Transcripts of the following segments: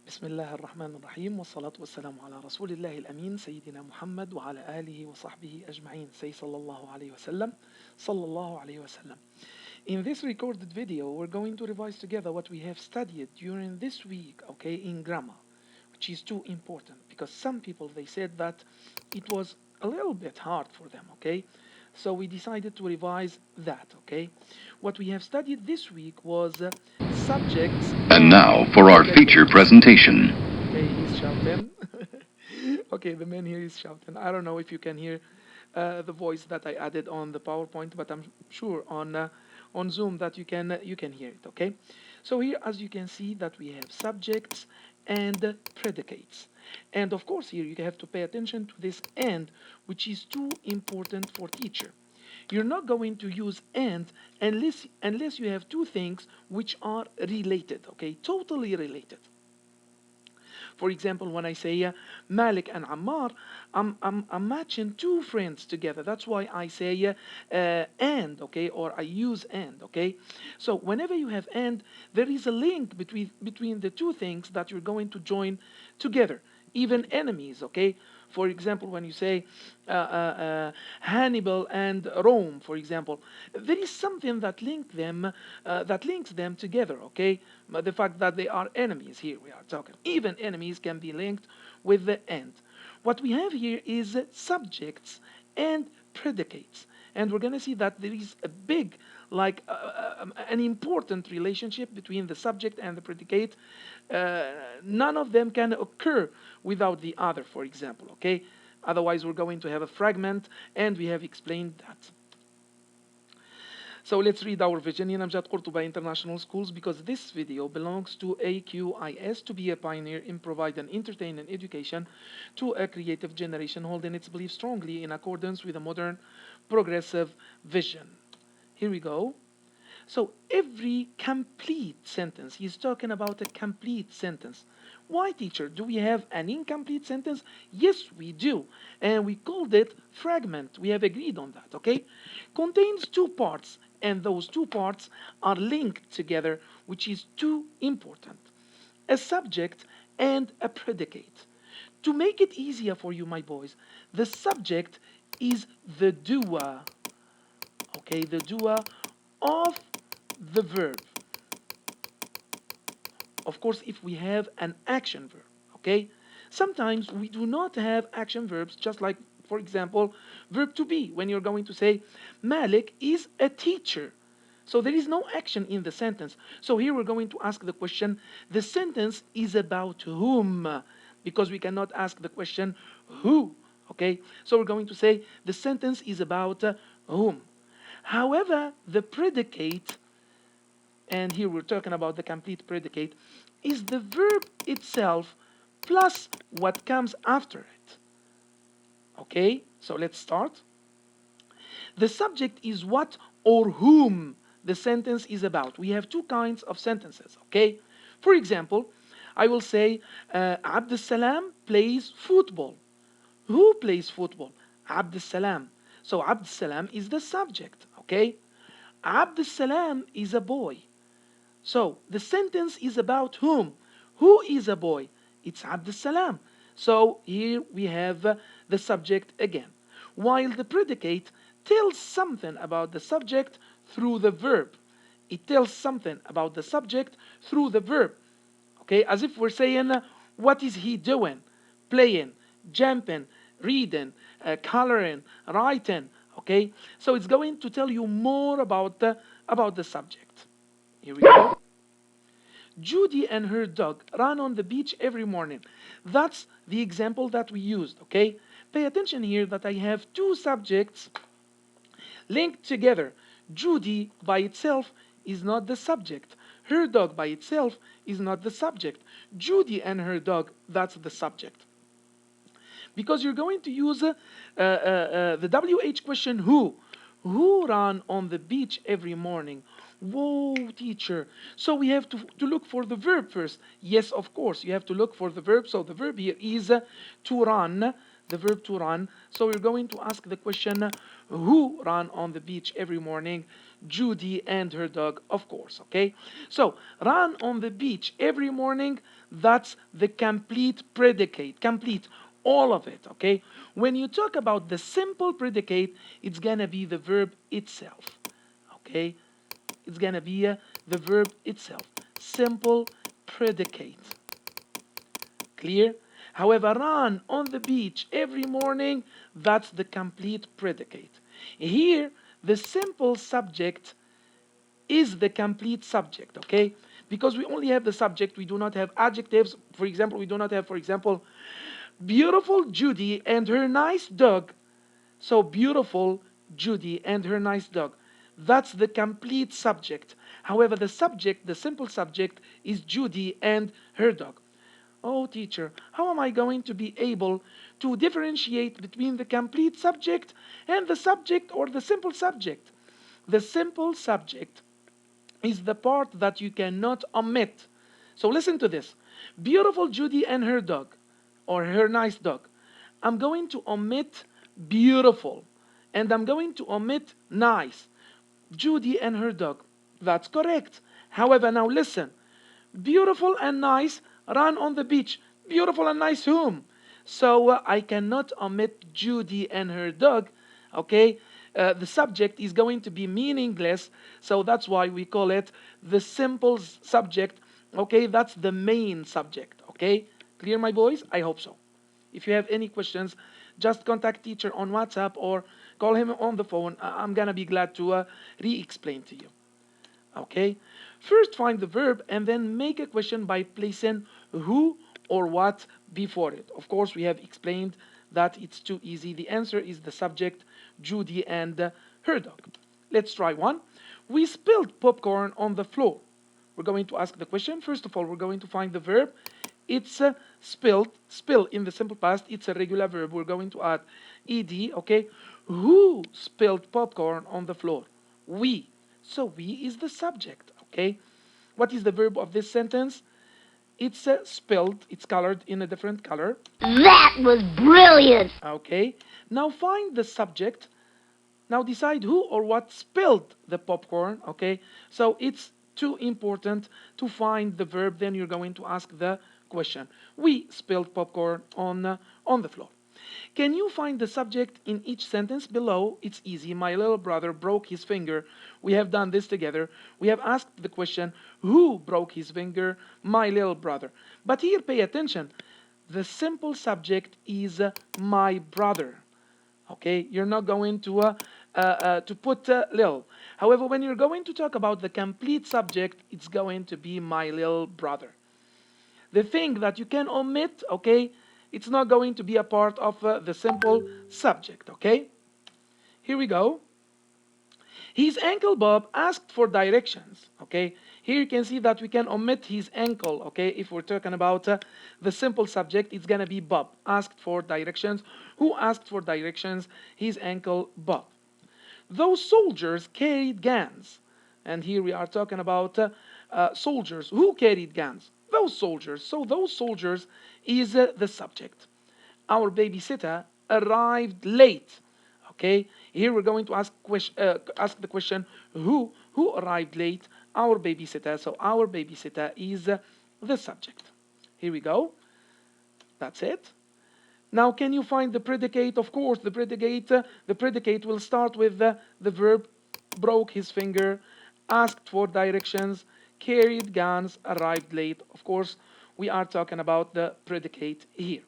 بسم الله الرحمن الرحيم والصلاة والسلام على رسول الله الأمين سيدنا محمد وعلى آله وصحبه أجمعين. Say sallallahu alayhi wasallam. Sallallahu alayhi wasallam. In this recorded video, we're going to revise together what we have studied during this week, okay, in grammar, which is too important because some people they said that it was a little bit hard for them, okay? So we decided to revise that, okay? What we have studied this week was subjects. And now for our feature presentation. Okay, he's shouting. Okay, the man here is shouting. I don't know if you can hear the voice that I added on the PowerPoint, but I'm sure on Zoom that you can hear it. Okay, so here, as you can see, that we have subjects and predicates, and of course here you have to pay attention to this and, which is too important for teacher. You're not going to use and unless you have two things which are related. Okay, totally related. For example, when I say Malik and Ammar, I'm matching two friends together. That's why I say and, okay, or I use and, okay. So whenever you have and, there is a link between the two things that you're going to join together. Even enemies, okay. For example, when you say Hannibal and Rome, for example, there is something that links them together, okay? But the fact that they are enemies, here we are talking. Even enemies can be linked with the and. What we have here is subjects and predicates. And we're going to see that there is a big, like an important relationship between the subject and the predicate. None of them can occur without the other, for example, okay? Otherwise, we're going to have a fragment, and we have explained that. So let's read our vision in Amjad Qurtuba International Schools, because this video belongs to AQIS to be a pioneer in providing entertaining education to a creative generation holding its beliefs strongly in accordance with a modern progressive vision. Here we go. So every complete sentence, he's talking about a complete sentence. Why, teacher? Do we have an incomplete sentence? Yes, we do. And we called it fragment. We have agreed on that, okay? Contains two parts, and those two parts are linked together, which is too important. A subject and a predicate. To make it easier for you, my boys, the subject is the doer, okay? The doer of the verb. Of course, if we have an action verb, okay? Sometimes we do not have action verbs, just like, for example, verb to be, when you're going to say, Malik is a teacher. So there is no action in the sentence. So here we're going to ask the question, the sentence is about whom? Because we cannot ask the question, who? Okay? So we're going to say, the sentence is about whom? However, the predicate, and here we're talking about the complete predicate, is the verb itself plus what comes after it. Okay, so let's start. The subject is what or whom the sentence is about. We have two kinds of sentences, okay? For example, I will say, Abdul Salam plays football. Who plays football? Abdul Salam. So Abdul Salam is the subject, okay? Abdul Salam is a boy. So the sentence is about whom? Who is a boy? It's Abdul Salam. So here we have the subject again. While the predicate tells something about the subject through the verb. It tells something about the subject through the verb. Okay, as if we're saying, what is he doing? Playing, jumping, reading, coloring, writing. Okay, so it's going to tell you more about the subject. Here we go. Judy and her dog run on the beach every morning. That's the example that we used, okay? Pay attention here that I have two subjects linked together. Judy by itself is not the subject. Her dog by itself is not the subject. Judy and her dog, that's the subject. Because you're going to use the WH question, who? Who run on the beach every morning? Whoa, teacher. So we have to look for the verb first. Yes, of course, you have to look for the verb. So the verb here is to run, the verb to run. So we're going to ask the question, who run on the beach every morning? Judy and her dog, of course, okay? So, run on the beach every morning, that's the complete predicate, complete, all of it, okay? When you talk about the simple predicate, it's gonna be the verb itself, okay? It's gonna be the verb itself, simple predicate. Clear? However, run on the beach every morning, that's the complete predicate. Here, the simple subject is the complete subject, okay? Because we only have the subject, we do not have adjectives. For example, we do not have, for example, beautiful Judy and her nice dog. So, beautiful Judy and her nice dog. That's the complete subject. However, the subject, the simple subject, is Judy and her dog. Oh, teacher, how am I going to be able to differentiate between the complete subject and the subject or the simple subject? The simple subject is the part that you cannot omit. So listen to this. Beautiful Judy and her dog, or her nice dog. I'm going to omit beautiful, and I'm going to omit nice. Judy and her dog. That's correct. However, now listen. Beautiful and nice run on the beach. Beautiful and nice whom? So I cannot omit Judy and her dog. Okay? The subject is going to be meaningless. So that's why we call it the simple subject. Okay? That's the main subject. Okay? Clear, my boys? I hope so. If you have any questions, just contact teacher on WhatsApp or call him on the phone. I'm gonna be glad to re-explain to you. Okay? First find the verb and then make a question by placing who or what before it. Of course, we have explained that it's too easy. The answer is the subject, Judy and her dog. Let's try one. We spilled popcorn on the floor. We're going to ask the question. First of all, we're going to find the verb. It's spilled. Spill in the simple past. It's a regular verb. We're going to add ed. Okay. Who spilled popcorn on the floor? We. So we is the subject. Okay. What is the verb of this sentence? It's spilled. It's colored in a different color. That was brilliant! Okay. Now find the subject. Now decide who or what spilled the popcorn. Okay. So it's too important to find the verb. Then you're going to ask the question. We spilled popcorn on the floor. Can you find the subject in each sentence below? It's easy. My little brother broke his finger. We have done this together. We have asked the question, who broke his finger? My little brother. But here, pay attention. The simple subject is my brother. Okay, you're not going to put lil. However, when you're going to talk about the complete subject, it's going to be my little brother. The thing that you can omit, okay, it's not going to be a part of the simple subject, okay? Here we go. His ankle Bob asked for directions, okay? Here you can see that we can omit his ankle, okay? If we're talking about the simple subject, it's gonna be Bob asked for directions. Who asked for directions? His ankle Bob. Those soldiers carried guns. And here we are talking about soldiers. Who carried guns? Those soldiers. So those soldiers is the subject. Our babysitter arrived late. Okay, here we're going to ask the question, who arrived late? Our babysitter. So our babysitter is the subject. Here we go. That's it. Now, can you find the predicate? Of course, the predicate will start with the verb broke his finger, asked for directions, carried guns, arrived late. Of course, we are talking about the predicate here.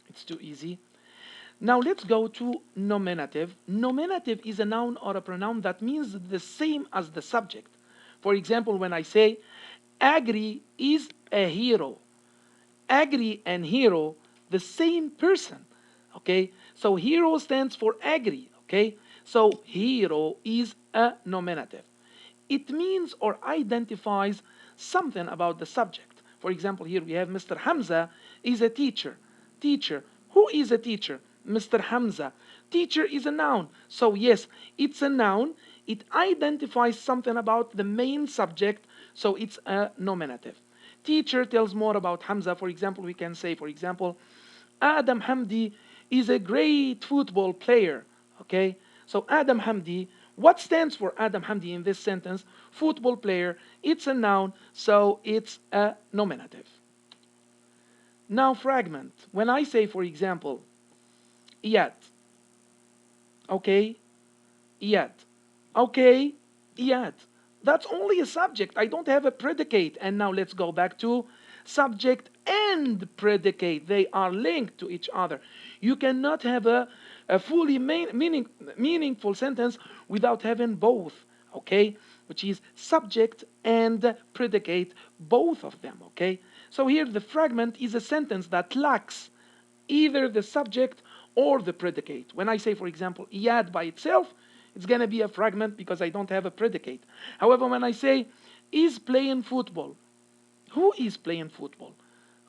It's too easy. Now let's go to nominative. Nominative is a noun or a pronoun that means the same as the subject. For example, when I say, Agri is a hero. Agri and hero, the same person. Okay, so hero stands for Agri. Okay, so hero is a nominative. It means or identifies something about the subject. For example, here we have Mr. Hamza is a teacher. Teacher. Who is a teacher? Mr. Hamza. Teacher is a noun. So yes, it's a noun. It identifies something about the main subject, so it's a nominative. Teacher tells more about Hamza. For example, we can say, for example, Adam Hamdi is a great football player. Okay, so Adam Hamdi What stands for Adam Hamdi in this sentence? Football player. It's a noun, so it's a nominative. Now fragment. When I say, for example, yet, okay, yet, okay, yet. That's only a subject. I don't have a predicate. And now let's go back to subject and predicate. They are linked to each other. You cannot have a fully meaningful sentence without having both, okay? Which is subject and predicate, both of them, okay? So here the fragment is a sentence that lacks either the subject or the predicate. When I say, for example, Iyad by itself, it's going to be a fragment because I don't have a predicate. However, when I say is playing football, who is playing football?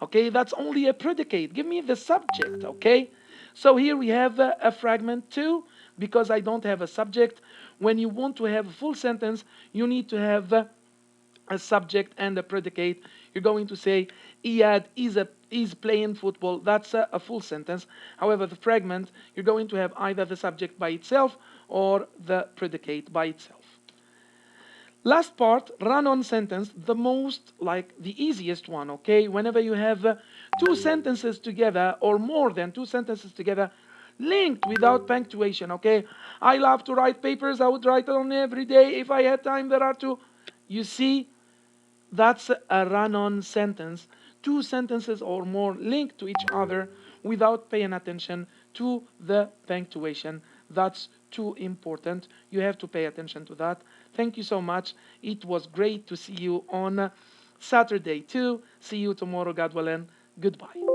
Okay, that's only a predicate. Give me the subject, okay? So here we have a fragment too, because I don't have a subject. When you want to have a full sentence, you need to have a subject and a predicate. You're going to say Iyad is playing football. That's a full sentence. However, the fragment, you're going to have either the subject by itself or the predicate by itself. Last part, run-on sentence, the most, like the easiest one, okay? Whenever you have two sentences together or more than two sentences together, linked without punctuation, okay? I love to write papers. I would write on every day. If I had time, there are two. You see, that's a run-on sentence. Two sentences or more linked to each other without paying attention to the punctuation. That's too important. You have to pay attention to that. Thank you so much. It was great to see you on Saturday too. See you tomorrow, God willing. Goodbye.